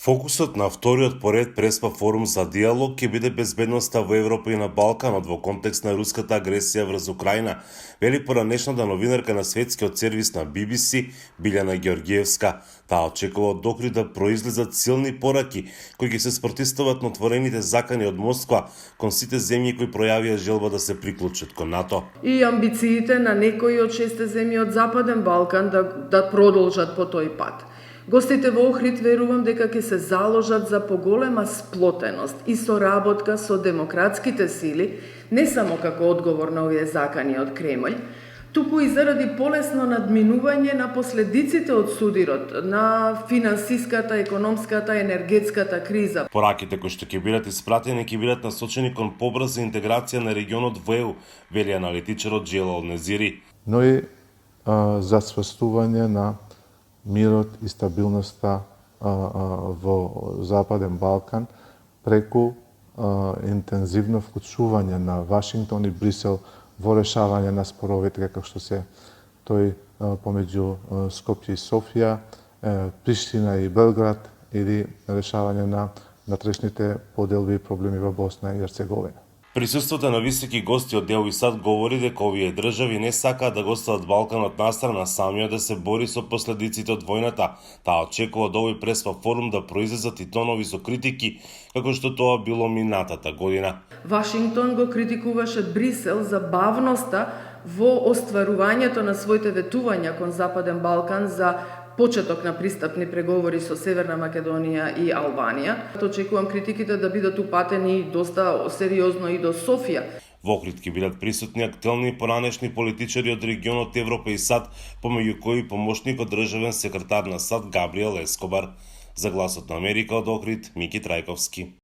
Фокусот на вториот поред преспа форум за диалог ќе биде безбедноста во Европа и на Балканот во контекст на руската агресија врз Украина, вели поранешната новинарка на светскиот сервис на BBC Билјана Георгиевска. Таа очекува од Охрид да произлезат силни пораки кои ќе се спротивстават на отворените закани од Москва кон сите земји кои пројавија желба да се приклучат кон НАТО. И амбициите на некои од 6 земји од Западен Балкан да продолжат по тој пат. Гостите во Охрид верувам дека ќе се заложат за поголема сплотеност и соработка со демократските сили, не само како одговор на овие закани од Кремљ, туку и заради полесно надминување на последиците од судирот на финансиската, економската, енергетската криза. Пораките кои што ќе бидат испратени ќе бидат насочени кон побрза интеграција на регионот во ЕУ, вели аналитичарот Джелал Незири. Но и зацврстување на мирот и стабилноста во Западен Балкан преку интензивно вклучување на Вашингтон и Брисел во решавање на споровите како што се тој помеѓу Скопје и Софија, Приштина и Белград или решавање на внатрешните поделби и проблеми во Босна и Херцеговина. Присуството на високи гости од ЕУ и САД говори дека овие држави не сакаат да го остават Балканот настрана, самиот да се бори со последиците од војната. Таа очекува од овој преспа форум да произлезат и тонови со критики, како што тоа било минатата година. Вашингтон го критикуваше Брисел за бавноста во остварувањето на своите ветувања кон Западен Балкан за почеток на пристапни преговори со Северна Македонија и Албанија. Очекувам критиките да бидат упатени доста сериозно и до Софија. Во Охрид ќе бидат присутни актуелни и поранешни политичари од регионот Европа и САД, помеѓу кои помошникот државен секретар на САД Габриел Ескобар. За Гласот на Америка од Охрид, Мики Трајковски.